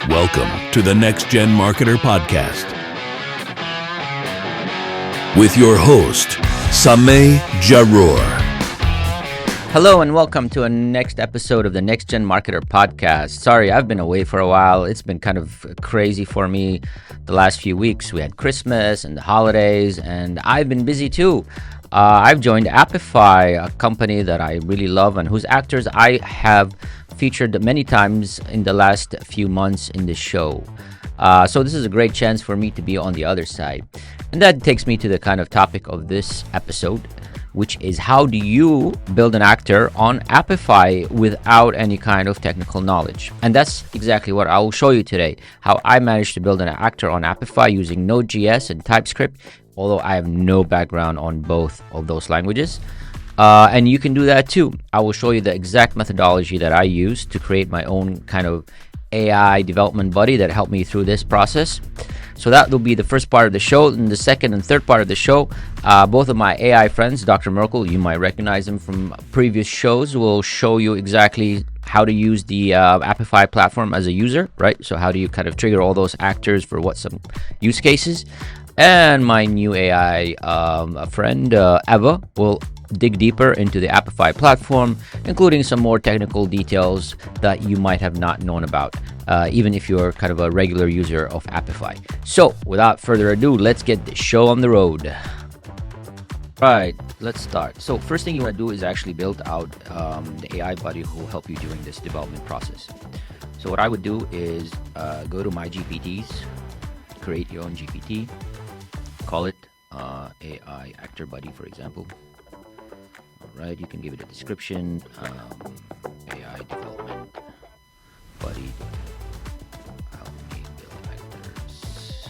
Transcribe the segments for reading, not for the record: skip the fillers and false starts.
Welcome to the Next Gen Marketer Podcast with your host, Sameh Jarur. Hello and welcome to a next episode of the Next Gen Marketer Podcast. Sorry, I've been away for a while. It's been kind of crazy for me the last few weeks. We had Christmas and the holidays, and I've been busy too. I've joined Apify, a company that I really love and whose actors I have featured many times in the last few months in the show. So this is a great chance for me to be on the other side. And that takes me to the kind of topic of this episode, which is how do you build an actor on Apify without any kind of technical knowledge? And that's exactly what I will show you today, how I managed to build an actor on Apify using Node.js and TypeScript, although I have no background on both of those languages. And you can do that too. I will show you the exact methodology that I use to create my own kind of AI development buddy that helped me through this process. So that will be the first part of the show. And the second and third part of the show, both of my AI friends, Dr. Merkel, you might recognize him from previous shows, will show you exactly how to use the Apify platform as a user, right? So how do you kind of trigger all those actors for what some use cases? And my new AI friend, Eva, will dig deeper into the Apify platform, including some more technical details that you might have not known about, even if you're kind of a regular user of Apify. So without further ado, let's get the show on the road. Right, let's start. So first thing you want to do is actually build out the AI buddy who will help you during this development process. So what I would do is go to my GPTs, create your own GPT, call it AI Actor Buddy, for example. Right, you can give it a description, AI development buddy, help me build actors.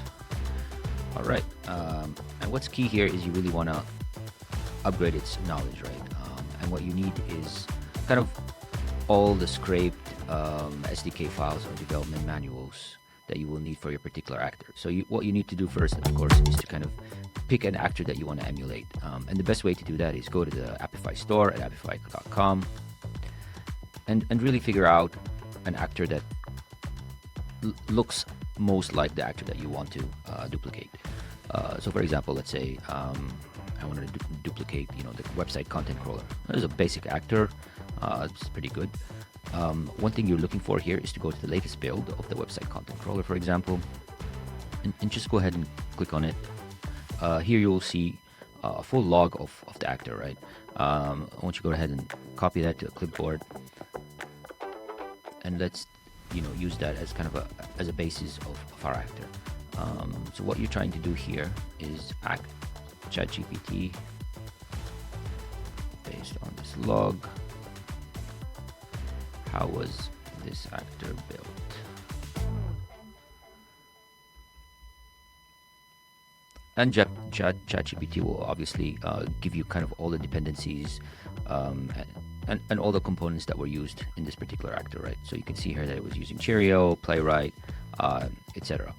All right, and what's key here is you really want to upgrade its knowledge, right? And what you need is kind of all the scraped SDK files or development manuals that you will need for your particular actor. So what you need to do first, of course, is to kind of pick an actor that you want to emulate. And the best way to do that is go to the Apify store at apify.com and really figure out an actor that looks most like the actor that you want to duplicate. So for example, let's say I want to duplicate, the website content crawler. There's a basic actor. It's pretty good. One thing you're looking for here is to go to the latest build of the website content crawler, for example, and just go ahead and click on it. Here you will see a full log of the actor, right? I want you to go ahead and copy that to a clipboard, and let's use that as kind of as a basis of our actor. So what you're trying to do here is ChatGPT based on this log. How was this actor built? And ChatGPT will obviously give you kind of all the dependencies and all the components that were used in this particular actor, right? So you can see here that it was using Cheerio, Playwright, etc.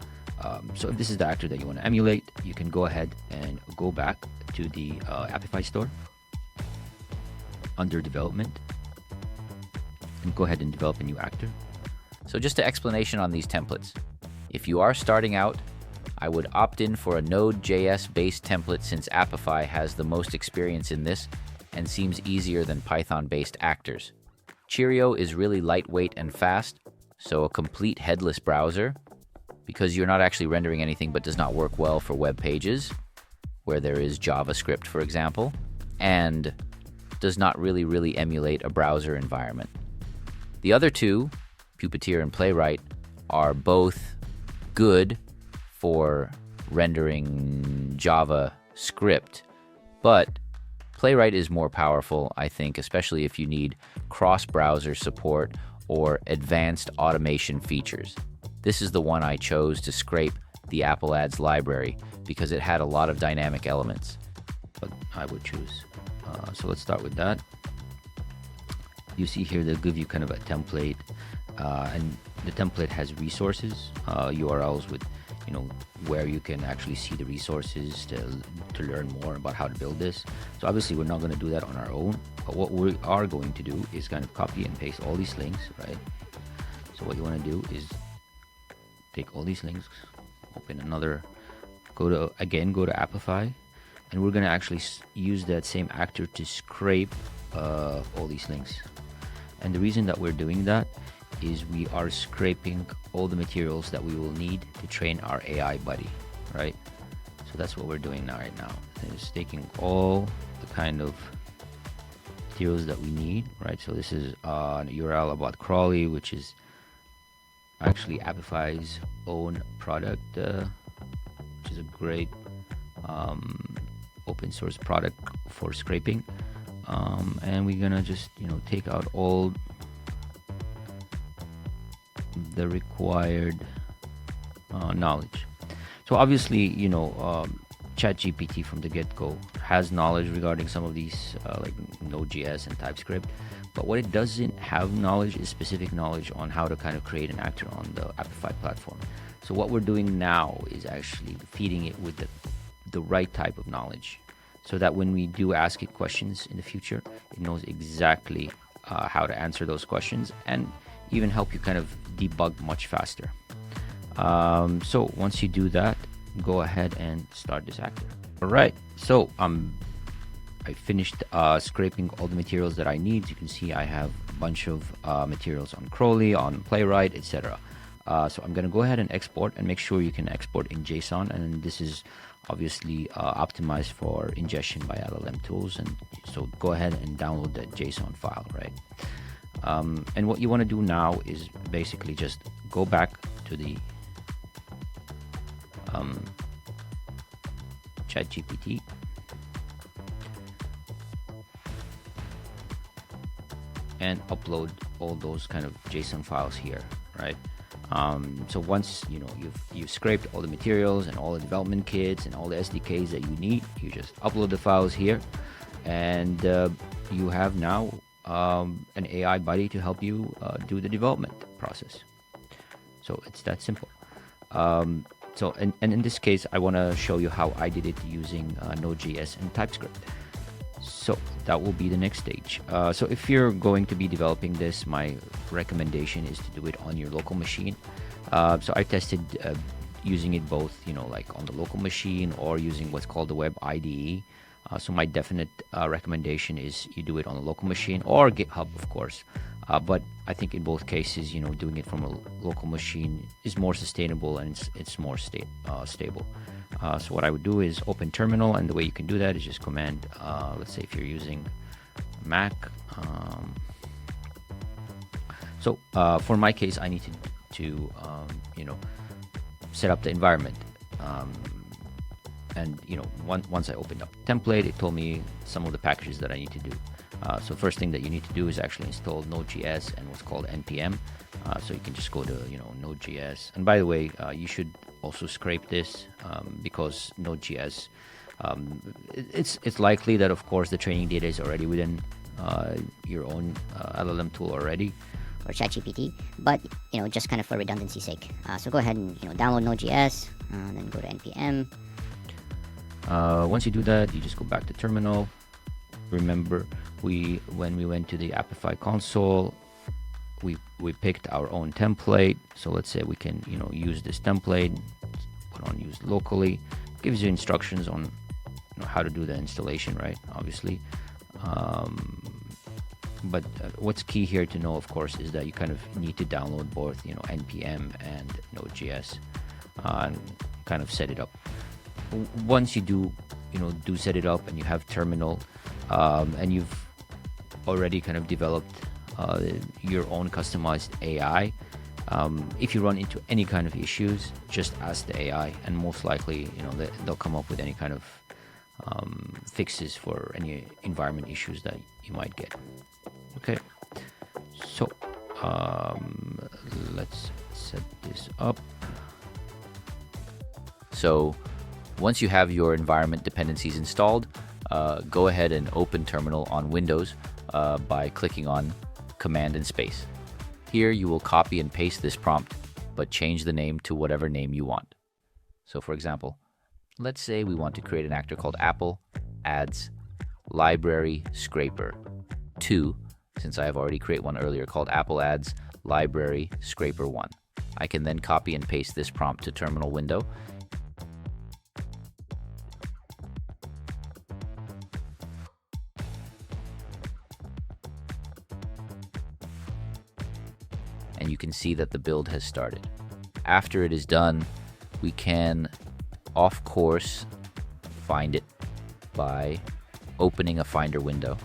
So if this is the actor that you want to emulate, you can go ahead and go back to the Apify store under development and go ahead and develop a new actor. So just an explanation on these templates. If you are starting out, I would opt in for a Node.js based template since Apify has the most experience in this and seems easier than Python based actors. Cheerio is really lightweight and fast, so a complete headless browser, because you're not actually rendering anything but does not work well for web pages, where there is JavaScript, for example, and does not really emulate a browser environment. The other two, Puppeteer and Playwright, are both good for rendering JavaScript, but Playwright is more powerful, I think, especially if you need cross-browser support or advanced automation features. This is the one I chose to scrape the Apple Ads library because it had a lot of dynamic elements. But I would choose. So let's start with that. You see here they'll give you kind of a template, and the template has resources, URLs with where you can actually see the resources to learn more about how to build this. So obviously we're not going to do that on our own, but what we are going to do is kind of copy and paste all these links, right? So what you want to do is take all these links, open another, go to Apify, and we're gonna actually use that same actor to scrape all these links. And the reason that we're doing that is we are scraping all the materials that we will need to train our AI buddy, right? So that's what we're doing right now. Is taking all the kind of materials that we need, right? So this is an URL about Crawley, which is actually Apify's own product, which is a great open source product for scraping. And we're gonna just take out all the required knowledge. So obviously, ChatGPT from the get-go has knowledge regarding some of these like Node.js and TypeScript, but what it doesn't have knowledge is specific knowledge on how to kind of create an actor on the Apify platform. So what we're doing now is actually feeding it with the right type of knowledge, so that when we do ask it questions in the future, it knows exactly how to answer those questions and even help you kind of debug much faster. So once you do that, go ahead and start this actor. All right, so I finished scraping all the materials that I need. You can see I have a bunch of materials on Crawley, on Playwright, etc. So I'm gonna go ahead and export, and make sure you can export in JSON, and this is obviously optimized for ingestion by LLM tools, and so go ahead and download that JSON file, right? And what you want to do now is basically just go back to the ChatGPT, and upload all those kind of JSON files here, right? So once you've scraped all the materials and all the development kits and all the SDKs that you need, you just upload the files here, and you have now an AI buddy to help you do the development process. So it's that simple. So in this case, I want to show you how I did it using Node.js and TypeScript. So that will be the next stage. So if you're going to be developing this, my recommendation is to do it on your local machine. So I tested using it both, like on the local machine or using what's called the Web IDE. So my definite recommendation is you do it on a local machine or GitHub, of course. But I think in both cases, doing it from a local machine is more sustainable and it's more stable. So what I would do is open terminal, and the way you can do that is just command, let's say if you're using Mac. So for my case, I need to set up the environment. And once I opened up the template, it told me some of the packages that I need to do. So first thing that you need to do is actually install Node.js and what's called npm. So you can just go to Node.js. And by the way, you should also scrape this because Node.js, it's likely that of course the training data is already within your own LLM tool already, or ChatGPT, but just kind of for redundancy's sake. So go ahead and download Node.js, then go to npm. Once you do that, you just go back to terminal. Remember, when we went to the Apify console, we picked our own template. So let's say we can use this template, put on use locally. Gives you instructions on how to do the installation, right? Obviously. But what's key here to know, of course, is that you kind of need to download both npm and Node.js and kind of set it up. Once you do set it up and you have terminal, and you've already kind of developed your own customized AI, if you run into any kind of issues, just ask the AI, and most likely they'll come up with any kind of fixes for any environment issues that you might get. Okay, so let's set this up. So once you have your environment dependencies installed, go ahead and open terminal on Windows by clicking on Command and space. Here you will copy and paste this prompt, but change the name to whatever name you want. So for example, let's say we want to create an actor called Apple Ads Library Scraper 2, since I have already created one earlier called Apple Ads Library Scraper 1. I can then copy and paste this prompt to terminal window. And you can see that the build has started. After it is done, we can, of course, find it by opening a Finder window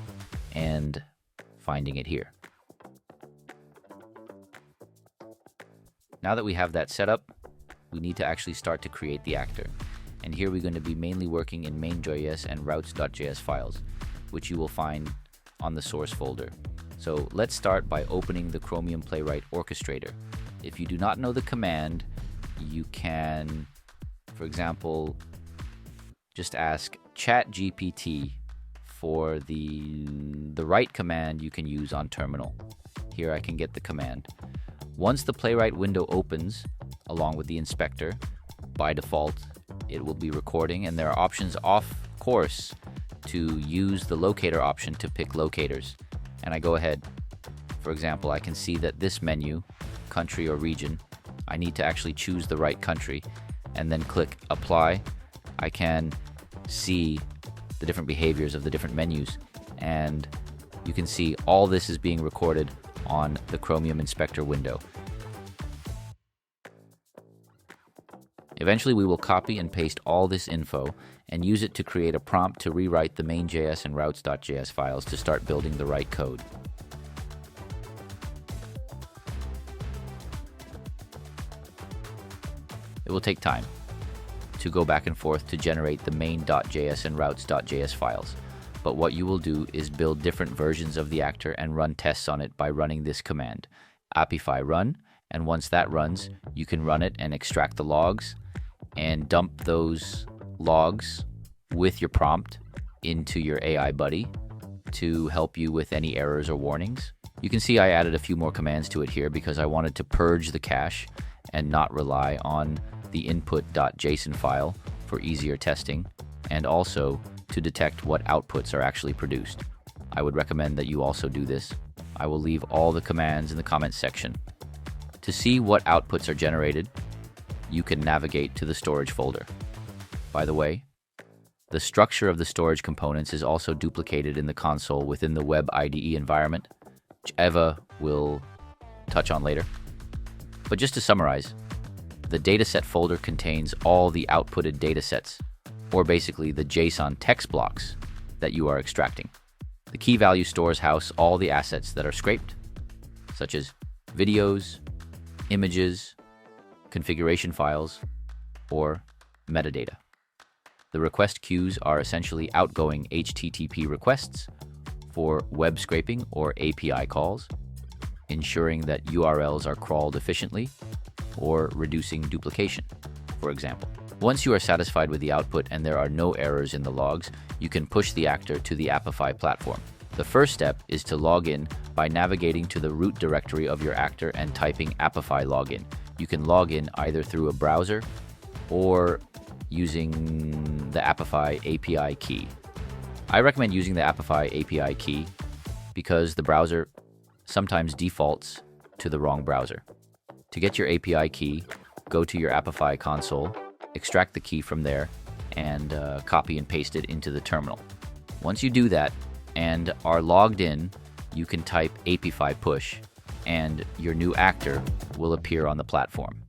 and finding it here. Now that we have that set up, we need to actually start to create the actor. And here we're going to be mainly working in main.js and routes.js files, which you will find on the source folder. So let's start by opening the Chromium Playwright Orchestrator. If you do not know the command, you can, for example, just ask ChatGPT for the right command you can use on terminal. Here I can get the command. Once the Playwright window opens, along with the inspector, by default, it will be recording, and there are options, of course, to use the locator option to pick locators. And I go ahead. For example, I can see that this menu, country or region, I need to actually choose the right country and then click apply. I can see the different behaviors of the different menus, and you can see all this is being recorded on the Chromium Inspector window. Eventually, we will copy and paste all this info and use it to create a prompt to rewrite the main.js and routes.js files to start building the right code. It will take time to go back and forth to generate the main.js and routes.js files, but what you will do is build different versions of the actor and run tests on it by running this command, Apify run, and once that runs, you can run it and extract the logs and dump those logs with your prompt into your AI buddy to help you with any errors or warnings. You can see I added a few more commands to it here because I wanted to purge the cache and not rely on the input.json file for easier testing, and also to detect what outputs are actually produced. I would recommend that you also do this. I will leave all the commands in the comments section. To see what outputs are generated, you can navigate to the storage folder. By the way, the structure of the storage components is also duplicated in the console within the Web IDE environment, which Eva will touch on later. But just to summarize, the dataset folder contains all the outputted datasets, or basically the JSON text blocks that you are extracting. The key value stores house all the assets that are scraped, such as videos, images, configuration files, or metadata. The request queues are essentially outgoing HTTP requests for web scraping or API calls, ensuring that URLs are crawled efficiently, or reducing duplication, for example. Once you are satisfied with the output and there are no errors in the logs, you can push the actor to the Apify platform. The first step is to log in by navigating to the root directory of your actor and typing Apify login. You can log in either through a browser or using the Apify API key. I recommend using the Apify API key because the browser sometimes defaults to the wrong browser. To get your API key, go to your Apify console, extract the key from there, and copy and paste it into the terminal. Once you do that and are logged in, you can type Apify push, and your new actor will appear on the platform.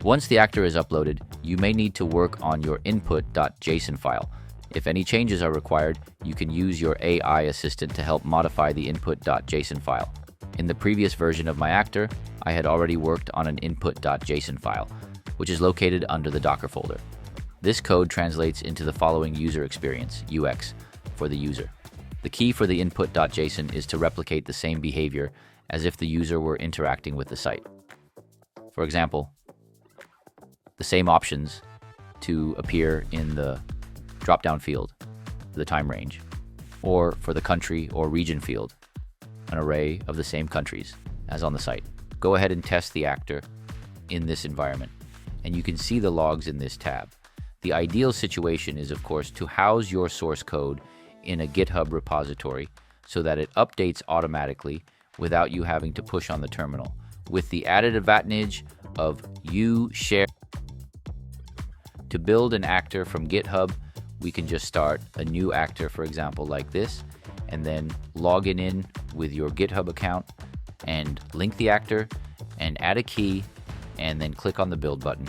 Once the actor is uploaded, you may need to work on your input.json file. If any changes are required, you can use your AI assistant to help modify the input.json file. In the previous version of my actor, I had already worked on an input.json file, which is located under the Docker folder. This code translates into the following user experience, UX, for the user. The key for the input.json is to replicate the same behavior as if the user were interacting with the site. For example, the same options to appear in the drop-down field, the time range, or for the country or region field, an array of the same countries as on the site. Go ahead and test the actor in this environment, and you can see the logs in this tab. The ideal situation is, of course, to house your source code in a GitHub repository so that it updates automatically without you having to push on the terminal, with the added advantage of you share. To build an actor from GitHub, we can just start a new actor, for example, like this, and then log in with your GitHub account and link the actor and add a key and then click on the build button.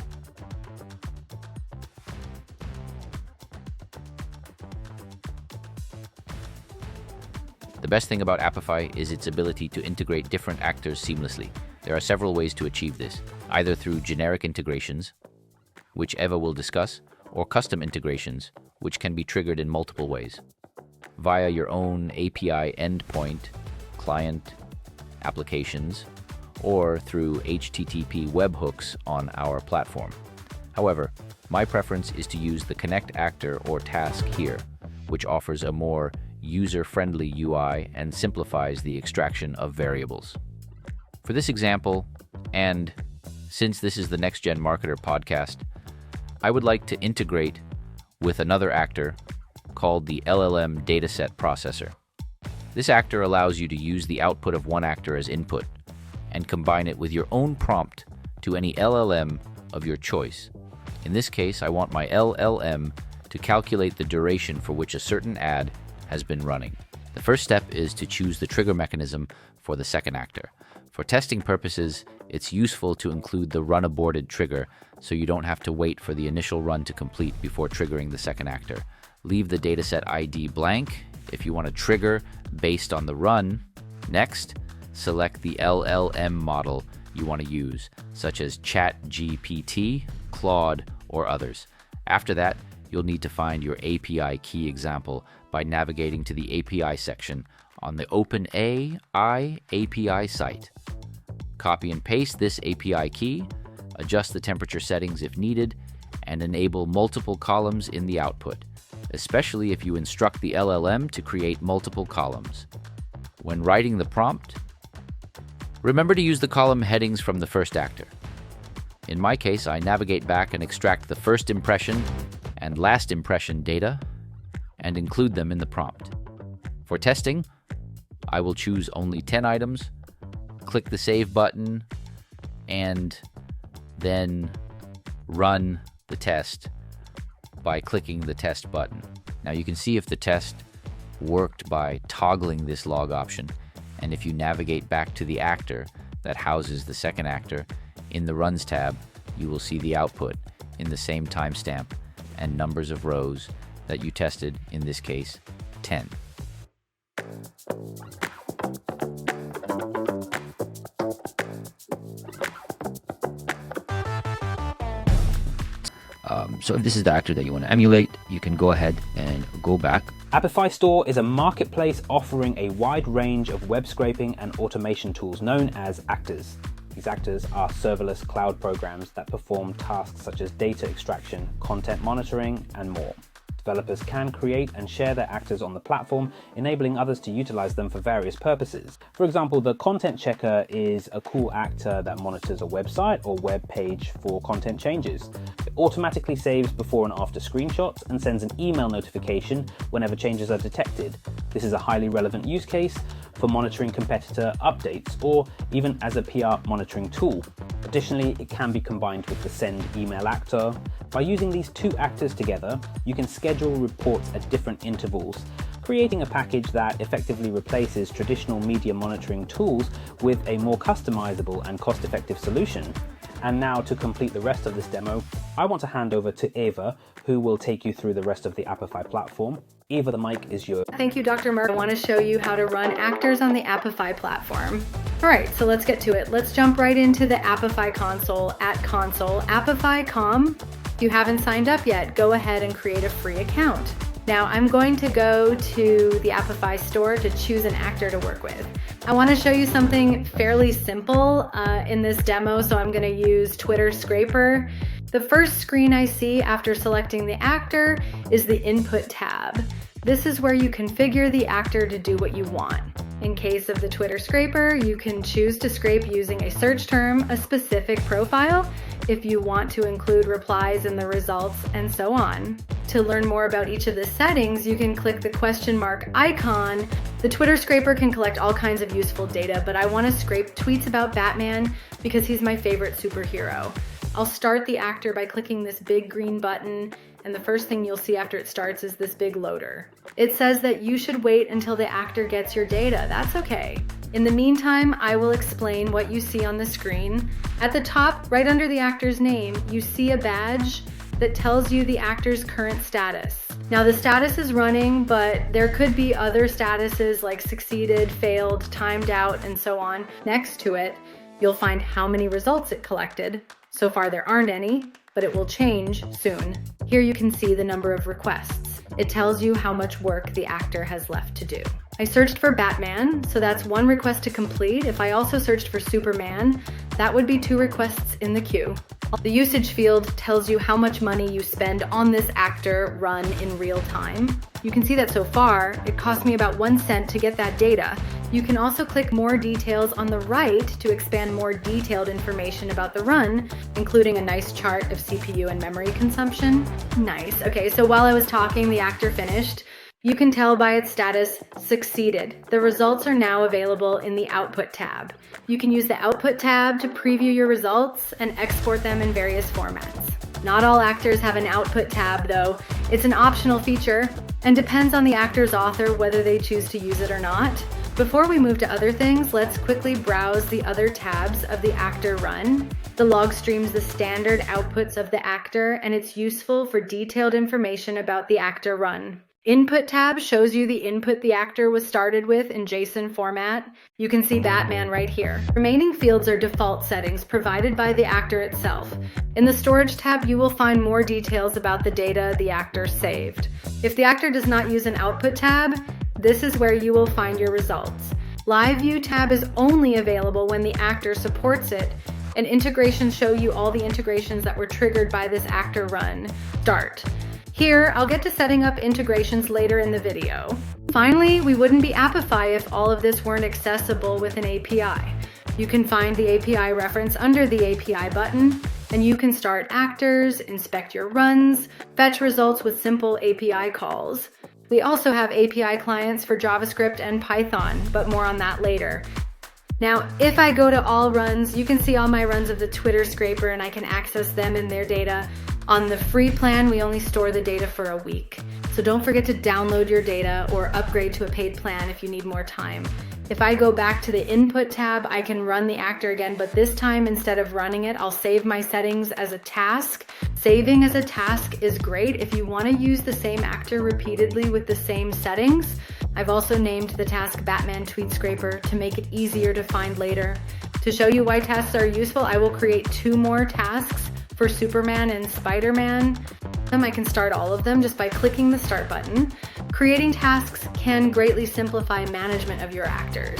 The best thing about Apify is its ability to integrate different actors seamlessly. There are several ways to achieve this, either through generic integrations, which Eva will discuss, or custom integrations, which can be triggered in multiple ways, via your own API endpoint, client, applications, or through HTTP webhooks on our platform. However, my preference is to use the Connect actor or task here, which offers a more user-friendly UI and simplifies the extraction of variables. For this example, and since this is the Next Gen Marketer podcast, I would like to integrate with another actor called the LLM Dataset Processor. This actor allows you to use the output of one actor as input and combine it with your own prompt to any LLM of your choice. In this case, I want my LLM to calculate the duration for which a certain ad has been running. The first step is to choose the trigger mechanism for the second actor. For testing purposes, it's useful to include the run aborted trigger so you don't have to wait for the initial run to complete before triggering the second actor. Leave the dataset ID blank if you want to trigger based on the run. Next, select the LLM model you want to use, such as ChatGPT, Claude, or others. After that, you'll need to find your API key example by navigating to the API section on the OpenAI API site. Copy and paste this API key, adjust the temperature settings if needed, and enable multiple columns in the output, especially if you instruct the LLM to create multiple columns. When writing the prompt, remember to use the column headings from the first actor. In my case, I navigate back and extract the first impression and last impression data and include them in the prompt. For testing, I will choose only 10 items, click the save button, and then run the test by clicking the test button. Now you can see if the test worked by toggling this log option, and if you navigate back to the actor that houses the second actor, in the Runs tab, you will see the output in the same timestamp and numbers of rows that you tested, in this case, 10. So if this is the actor that you want to emulate, you can go ahead and go back. Apify Store is a marketplace offering a wide range of web scraping and automation tools known as actors. These actors are serverless cloud programs that perform tasks such as data extraction, content monitoring, and more. Developers can create and share their actors on the platform, enabling others to utilize them for various purposes. For example, the content checker is a cool actor that monitors a website or web page for content changes. It automatically saves before and after screenshots and sends an email notification whenever changes are detected. This is a highly relevant use case for monitoring competitor updates or even as a PR monitoring tool. Additionally, it can be combined with the Send Email actor. By using these two actors together, you can schedule reports at different intervals, creating a package that effectively replaces traditional media monitoring tools with a more customizable and cost-effective solution. And now, to complete the rest of this demo, I want to hand over to Eva, who will take you through the rest of the Apify platform. Eva, the mic is yours. Thank you, Dr. Murr. I want to show you how to run actors on the Apify platform. All right, so let's get to it. Let's jump right into the Apify console at console. Apify.com. If you haven't signed up yet, go ahead and create a free account. Now I'm going to go to the Apify store to choose an actor to work with. I want to show you something fairly simple in this demo, so I'm going to use Twitter Scraper. The first screen I see after selecting the actor is the Input tab. This is where you configure the actor to do what you want. In case of the Twitter scraper, you can choose to scrape using a search term, a specific profile, if you want to include replies in the results, and so on. To learn more about each of the settings, you can click the question mark icon. The Twitter scraper can collect all kinds of useful data, but I want to scrape tweets about Batman because he's my favorite superhero. I'll start the actor by clicking this big green button, and the first thing you'll see after it starts is this big loader. It says that you should wait until the actor gets your data. That's okay. In the meantime, I will explain what you see on the screen. At the top, right under the actor's name, you see a badge that tells you the actor's current status. Now the status is running, but there could be other statuses like succeeded, failed, timed out, and so on. Next to it, you'll find how many results it collected. So far there aren't any, but it will change soon. Here you can see the number of requests. It tells you how much work the actor has left to do. I searched for Batman, so that's one request to complete. If I also searched for Superman, that would be 2 requests in the queue. The usage field tells you how much money you spend on this actor run in real time. You can see that so far, it cost me about 1 cent to get that data. You can also click more details on the right to expand more detailed information about the run, including a nice chart of CPU and memory consumption. Nice. Okay, so while I was talking, the actor finished. You can tell by its status, succeeded. The results are now available in the Output tab. You can use the Output tab to preview your results and export them in various formats. Not all actors have an Output tab though. It's an optional feature and depends on the actor's author whether they choose to use it or not. Before we move to other things, let's quickly browse the other tabs of the actor run. The log streams the standard outputs of the actor, and it's useful for detailed information about the actor run. Input tab shows you the input the actor was started with in JSON format. You can see Batman right here. Remaining fields are default settings provided by the actor itself. In the Storage tab, you will find more details about the data the actor saved. If the actor does not use an Output tab, this is where you will find your results. Live View tab is only available when the actor supports it, and integrations show you all the integrations that were triggered by this actor run. Start. Here, I'll get to setting up integrations later in the video. Finally, we wouldn't be Apify if all of this weren't accessible with an API. You can find the API reference under the API button, and you can start actors, inspect your runs, fetch results with simple API calls. We also have API clients for JavaScript and Python, but more on that later. Now, if I go to all runs, you can see all my runs of the Twitter scraper and I can access them and their data. On the free plan, we only store the data for a week. So don't forget to download your data or upgrade to a paid plan if you need more time. If I go back to the Input tab, I can run the actor again, but this time instead of running it, I'll save my settings as a task. Saving as a task is great if you want to use the same actor repeatedly with the same settings. I've also named the task Batman Tweet Scraper to make it easier to find later. To show you why tasks are useful, I will create 2 more tasks for Superman and Spider-Man. I can start all of them just by clicking the Start button. Creating tasks can greatly simplify management of your actors.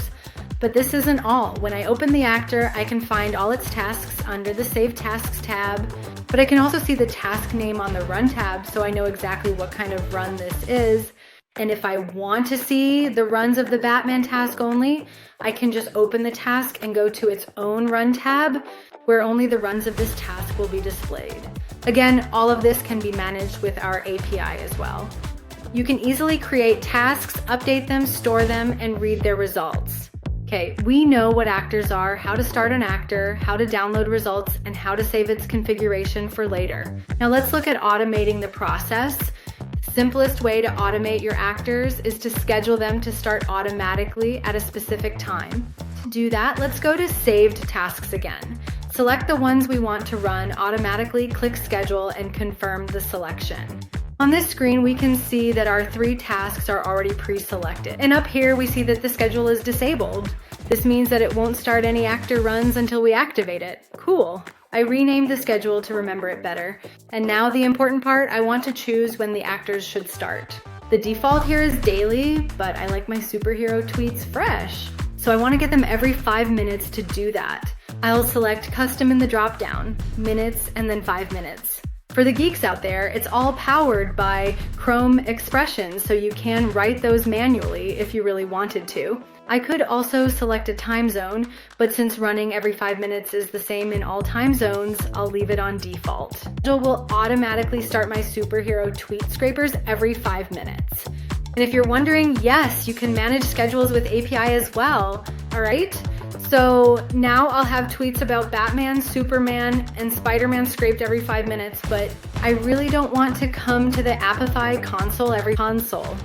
But this isn't all. When I open the actor, I can find all its tasks under the Save Tasks tab, but I can also see the task name on the Run tab, so I know exactly what kind of run this is. And if I want to see the runs of the Batman task only, I can just open the task and go to its own Run tab, where only the runs of this task will be displayed. Again, all of this can be managed with our API as well. You can easily create tasks, update them, store them, and read their results. Okay, we know what actors are, how to start an actor, how to download results, and how to save its configuration for later. Now let's look at automating the process. The simplest way to automate your actors is to schedule them to start automatically at a specific time. To do that, let's go to Saved Tasks again. Select the ones we want to run automatically, click Schedule, and confirm the selection. On this screen, we can see that our 3 tasks are already pre-selected. And up here, we see that the schedule is disabled. This means that it won't start any actor runs until we activate it. Cool. I renamed the schedule to remember it better. And now the important part, I want to choose when the actors should start. The default here is daily, but I like my superhero tweets fresh. So I want to get them every 5 minutes to do that. I'll select custom in the drop-down, minutes, and then 5 minutes. For the geeks out there, it's all powered by Chrome expressions, so you can write those manually if you really wanted to. I could also select a time zone, but since running every 5 minutes is the same in all time zones, I'll leave it on default. Schedule will automatically start my superhero tweet scrapers every 5 minutes. And if you're wondering, yes, you can manage schedules with API as well, all right? So now I'll have tweets about Batman, Superman, and Spider-Man scraped every 5 minutes, but I really don't want to come to the Apify console every console.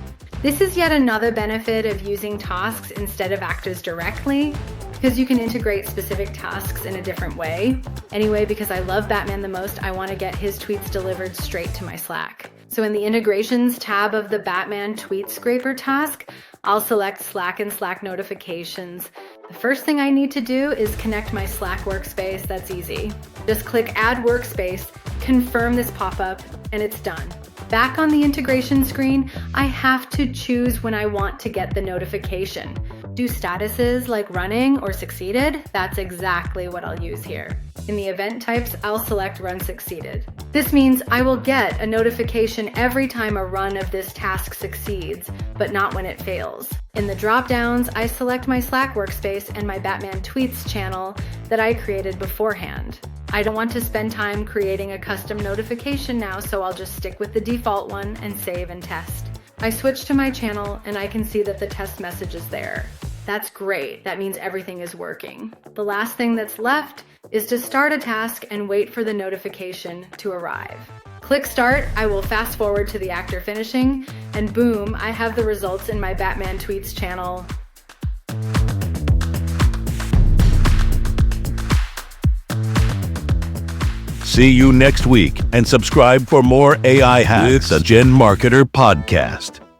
This is yet another benefit of using tasks instead of actors directly, because you can integrate specific tasks in a different way. Anyway, because I love Batman the most, I want to get his tweets delivered straight to my Slack. So in the integrations tab of the Batman tweet scraper task, I'll select Slack and Slack notifications. The first thing I need to do is connect my Slack workspace. That's easy. Just click Add Workspace, confirm this pop-up, and it's done. Back on the integration screen, I have to choose when I want to get the notification. Do statuses like running or succeeded? That's exactly what I'll use here. In the event types, I'll select run succeeded. This means I will get a notification every time a run of this task succeeds, but not when it fails. In the drop-downs, I select my Slack workspace and my Batman Tweets channel that I created beforehand. I don't want to spend time creating a custom notification now, so I'll just stick with the default one and save and test. I switch to my channel and I can see that the test message is there. That's great. That means everything is working. The last thing that's left is to start a task and wait for the notification to arrive. Click start, I will fast forward to the actor finishing, and boom, I have the results in my Batman Tweets channel. See you next week and subscribe for more AI hacks, the Gen Marketer Podcast.